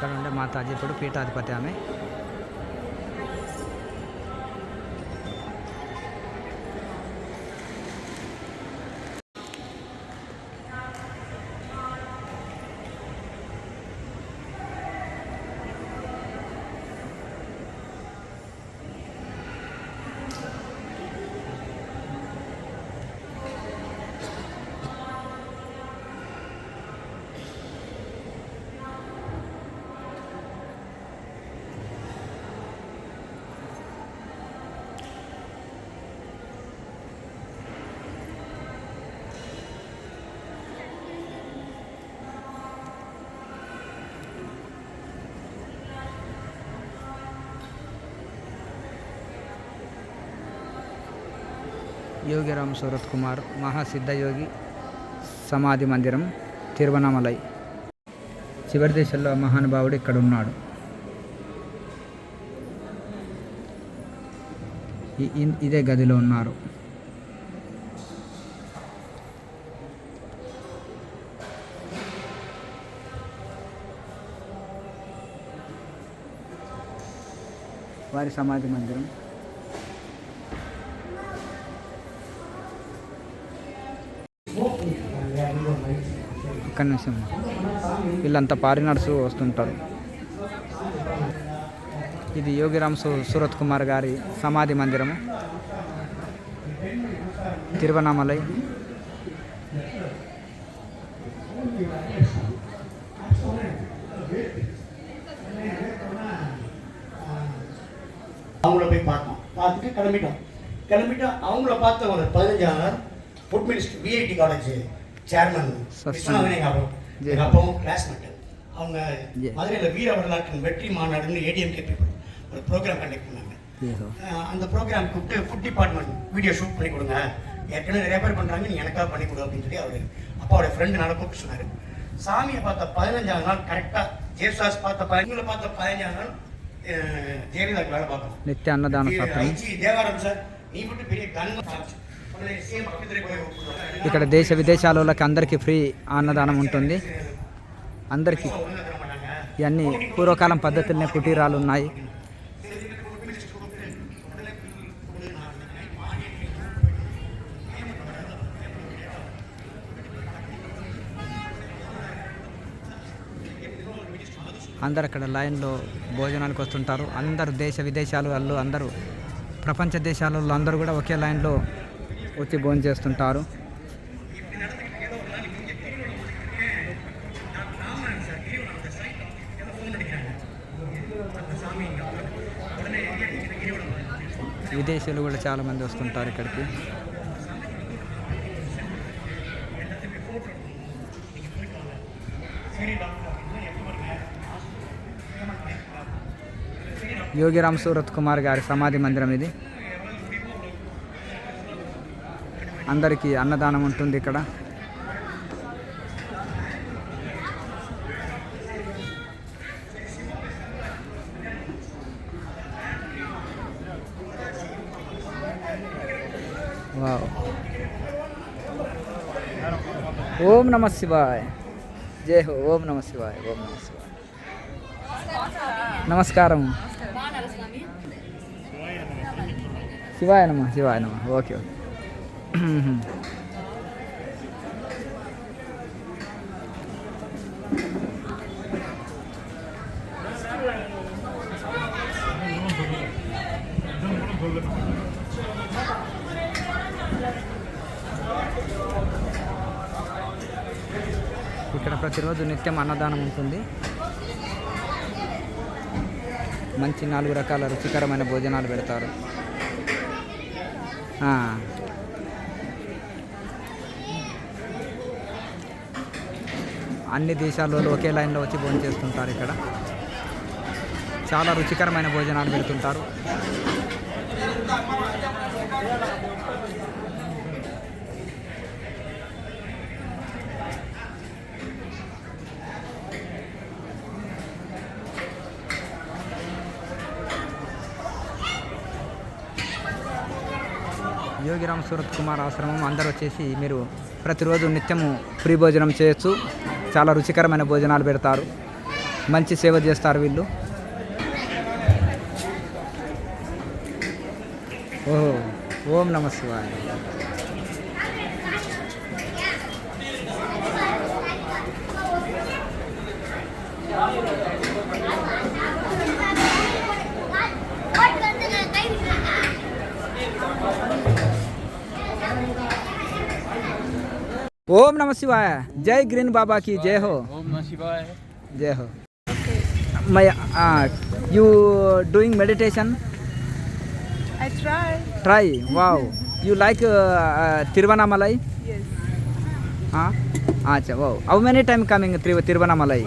ఇక్కడ ఉండే మాతాజీ ఇప్పుడు పీఠాధిపతి ఆమె. యోగిరామ్ సూరత్ కుమార్ మహాసిద్ధయోగి సమాధి మందిరం తిరువణామలై. చివరి దేశంలో మహానుభావుడు ఇక్కడ ఉన్నాడు. ఇదే గదిలో ఉన్నారు. వారి సమాధి మందిరం. ఒక్క నిమిషం, వీళ్ళంతా పారినర్సు వస్తుంటారు. ఇది యోగిరామ్ సూరత్ కుమార్ గారి సమాధి మందిరము తిరువణామలై. அவங்கள போய் பார்த்தோம். பார்த்துட்டு கிளம்பிட்டோம். அவங்கள பார்த்த ஒரு 15 food minister VIT college chairman எங்கள் அப்பாவும் கிளாஸ்மேட்டு. அவங்க மதுரையில் வீர வரலாற்றின் வெற்றி மாநாடுன்னு ஏடிஎம்கே பீப்புள் ஒரு ப்ரோக்ராம் கண்டக்ட் பண்ணாங்க. அந்த ப்ரோக்ராம் கூப்பிட்டு ஃபுட் டிபார்ட்மெண்ட் வீடியோ ஷூட் பண்ணி கொடுங்க, ஏற்கனவே நிறைய பேர் பண்ணுறாங்க, நீ எனக்காக பண்ணி கொடு அப்படின்னு சொல்லி அவர் அப்பாவோட ஃப்ரெண்டுனால கூப்பிட்டு சொன்னார். சாமியை பார்த்த 15ஆவது நாள் கரெக்டாக ஜேசாஸ் பார்த்த 15ஆவது நாள் ஜெயலலிதாக்கு வேலை பார்க்கணும். నిత్య అన్నదాన సత్రం. దేవారం సార్ నీ పుట్టి పెరిగే గన్ ఇక్కడ దేశ విదేశాల వాళ్ళకి అందరికీ ఫ్రీ అన్నదానం ఉంటుంది. అందరికీ ఇవన్నీ పూర్వకాలం పద్ధతులనే కుటీరాలు ఉన్నాయి. అందరు అక్కడ లైన్లో భోజనానికి వస్తుంటారు. అందరూ దేశ విదేశాల వాళ్ళు, అందరూ ప్రపంచ దేశాల వాళ్ళు అందరూ కూడా ఒకే లైన్లో వచ్చి భోజనం చేస్తుంటారు. విదేశీయులు కూడా చాలామంది వస్తుంటారు ఇక్కడికి. యోగిరామ్ సూరత్ కుమార్ గారి సమాధి మందిరం ఇది. అందరికీ అన్నదానం ఉంటుంది ఇక్కడ. వావ్. ఓం నమ శివాయ. జై హో. ఓం నమ శివాయ. ఓం నమ శివాయ. నమస్కారం. శివాయ నమ. శివాయ నమ. Okay okay. ఇక్కడ ప్రతిరోజు నిత్యం అన్నదానం ఉంటుంది. మంచి 4 రకాల రుచికరమైన భోజనాలు పెడతారు. అన్ని దేశాల్లో ఒకే లైన్లో వచ్చి భోజనం చేస్తుంటారు. ఇక్కడ చాలా రుచికరమైన భోజనాలు పెడుతుంటారు. యోగిరామ్ సూరత్ కుమార్ ఆశ్రమం. అందరూ వచ్చేసి మీరు ప్రతిరోజు నిత్యము ఫ్రీ భోజనం చేయొచ్చు. చాలా రుచికరమైన భోజనాలు పెడతారు. మంచి సేవ చేస్తారు వీళ్ళు. ఓహో, ఓం నమ శివాయ. ఓం నమ శివాయ. జై గ్రీన్ బాబా की जय हो. ओम नमः शिवाय. जय हो. My you doing meditation? I try. Try. Wow. You like Tiruvannamalai? Yes. Huh? Acha. Wow. How many time coming Tiruvannamalai?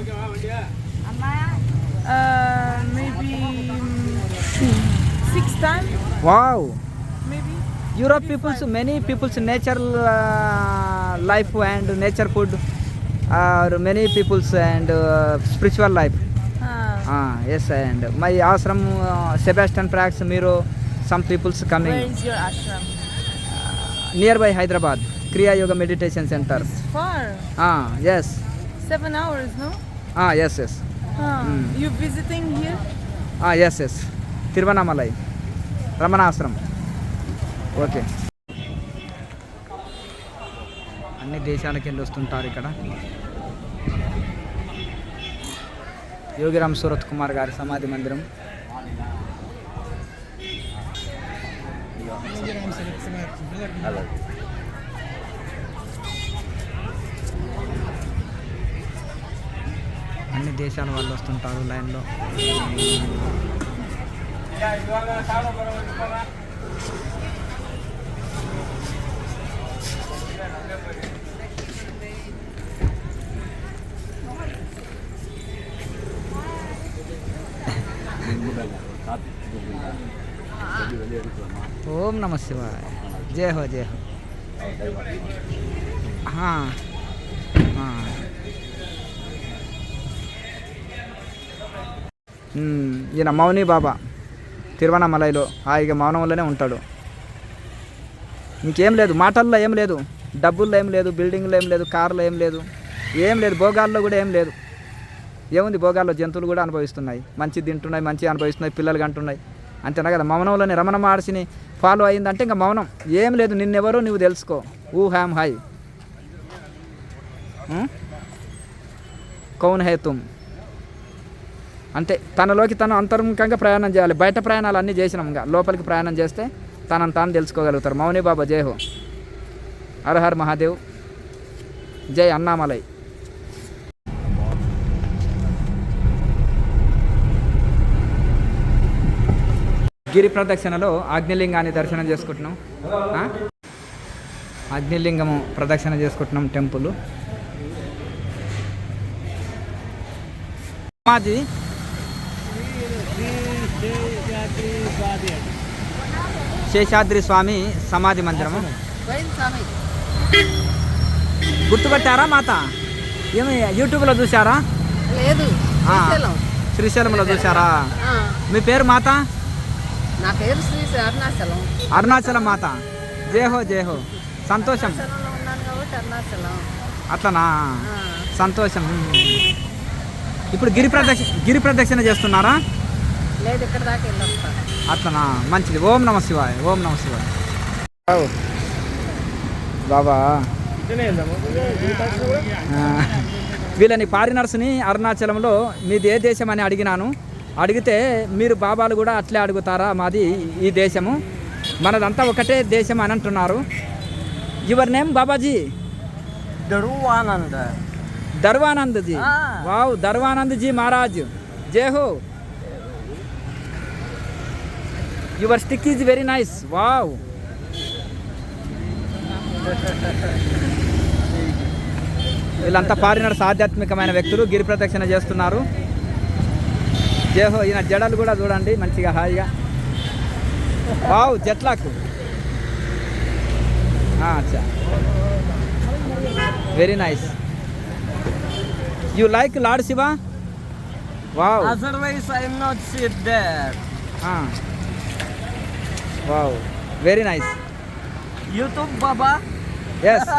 Maybe 6 times. Wow. Maybe. Europe people's many people's nature life and nature food or many people's and spiritual life. Yes, and my ashram Sebastian Prax Miro, some people's coming. Where is your ashram? Nearby Hyderabad, Kriya Yoga Meditation Center. It's far. Yes. 7 hours, no? Yes. You visiting here? Yes. Tiruvannamalai, Ramana Ashram. Okay. అన్ని దేశాలకు వెళ్ళి వస్తుంటారు ఇక్కడ. యోగిరామ్ సూరత్ కుమార్ గారి సమాధి మందిరం. అన్ని దేశాల వాళ్ళు వస్తుంటారు లైన్లో. ఓం నమ శివాయ. జయ హో జయ హో. ఈయన మౌని బాబా తిరువణమలైలో హాయిగా మౌనంలోనే ఉంటాడు. ఇంకేం లేదు, మాటల్లో ఏం లేదు, డబ్బుల్లో ఏం లేదు, బిల్డింగ్లో ఏం లేదు, కార్లో ఏం లేదు, భోగాల్లో కూడా ఏం లేదు. ఏముంది, భోగాల్లో జంతువులు కూడా అనుభవిస్తున్నాయి, మంచి తింటున్నాయి, మంచి అనుభవిస్తున్నాయి, పిల్లలు కంటున్నాయి, అంతేనా కదా. మౌనంలోనే రమణ మహర్షిని ఫాలో అయిందంటే ఇంకా మౌనం. ఏం లేదు, నిన్నెవరో నువ్వు తెలుసుకో. ఊ హ్యామ్ హై కౌన్ హే తుమ్ అంటే తనలోకి తను అంతర్ముఖంగా ప్రయాణం చేయాలి. బయట ప్రయాణాలు అన్నీ చేసినాం, ఇంకా లోపలికి ప్రయాణం చేస్తే తనను తాను తెలుసుకోగలుగుతారు. మౌని బాబా జై హో. హర హర్ మహాదేవ్. జై అన్నామలై. గిరి ప్రదక్షిణలో అగ్నిలింగాన్ని దర్శనం చేసుకుంటున్నాం. అగ్నిలింగము ప్రదక్షిణ చేసుకుంటున్నాం టెంపుల్. సమాధి శేషాద్రి స్వామి సమాధి మందిరము. గుర్తుపట్టారా మాత? ఏమి యూట్యూబ్లో చూసారా? లేదు, శ్రీశైలంలో చూసారా? మీ పేరు మాత? నా పేరు శ్రీ అరుణాచలం. అరుణాచలం మాత. జయహో జయహో. సంతోషం. ఉన్నాను కాబట్టి అరుణాచలం. అట్లనా? సంతోషం. ఇప్పుడు గిరి ప్రదక్షిణ చేస్తున్నారా? లేదు, ఇక్కడ దాకా వెళ్ళొస్తా. అట్లనా? మంచిది. ఓం నమ శివాయ. ఓం నమ శివాయ. బాబా వీళ్ళని ఫారినర్స్ని అరుణాచలంలో మీది ఏ దేశం అని అడిగినాను. అడిగితే మీరు బాబాలు కూడా అట్లే అడుగుతారా, మాది ఈ దేశము, మనదంతా ఒకటే దేశం అని అంటున్నారు. Your name Babaji? Darwanand ji. Wow, Darwanand ji Maharaj జై హో. Your stick is very nice. Wow. వీళ్ళంతా ఫారినర్స్, ఆధ్యాత్మికమైన వ్యక్తులు గిరి ప్రదక్షిణ చేస్తున్నారు. జేహో. ఈయన జడలు కూడా చూడండి మంచిగా హాయిగా. వావ్, జట్లాక్. అచ్చా, very nice. You like lord Shiva? Wow. Otherwise, I am not sit there. Wow, very nice. YouTube, Baba. Yes.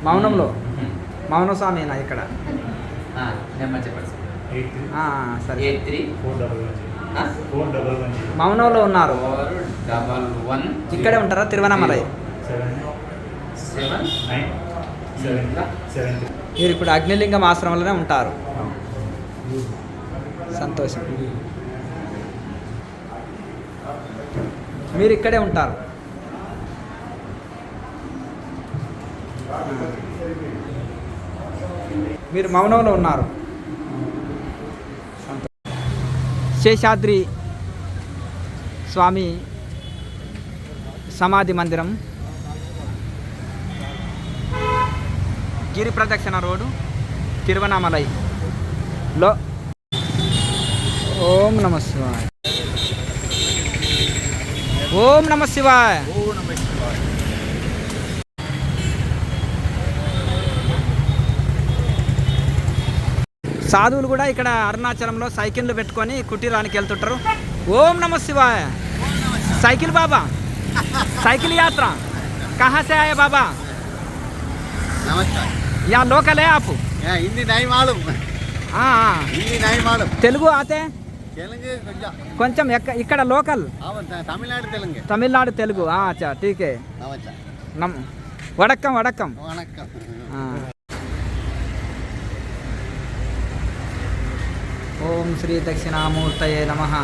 మౌనంలో మౌనస్వామినా ఇక్కడ? నెంబర్ చెప్పండి సార్. సరే 83 మౌనంలో ఉన్నారు. 411 ఇక్కడే ఉంటారా తిరువనమలై? 7 మీరు ఇప్పుడు అగ్నిలింగం ఆశ్రమంలోనే ఉంటారు. సంతోషం. మీరు ఇక్కడే ఉంటారు. మీరు మౌనంలో ఉన్నారు. శేషాద్రి స్వామి సమాధి మందిరం, గిరి ప్రదక్షిణ రోడ్డు, తిరువనామలై లో. ఓం నమ శివాయ. ఓం నమ శివాయ. సాధువులు కూడా ఇక్కడ అరుణాచలంలో సైకిళ్ళు పెట్టుకొని కుటీరానికి వెళ్తుంటారు. ఓం నమ శివాయ. సైకిల్ బాబా, సైకిల్ యాత్ర कहाँ से आए बाबा? नमस्कार। यहाँ लोकल है आप? हिंदी नहीं मालूम। हाँ हिंदी नहीं मालूम। తెలుగు आते? तेलुगु కొంచెం ఇక్కడ లోకల్ तमिलनाडु तेलुगु। తమిళనాడు తెలుగు. अच्छा ठीक है. नमस्कार। వడక్కం వడక్కం. वणक्कम। ఓం శ్రీ దక్షిణామూర్తయే నమః.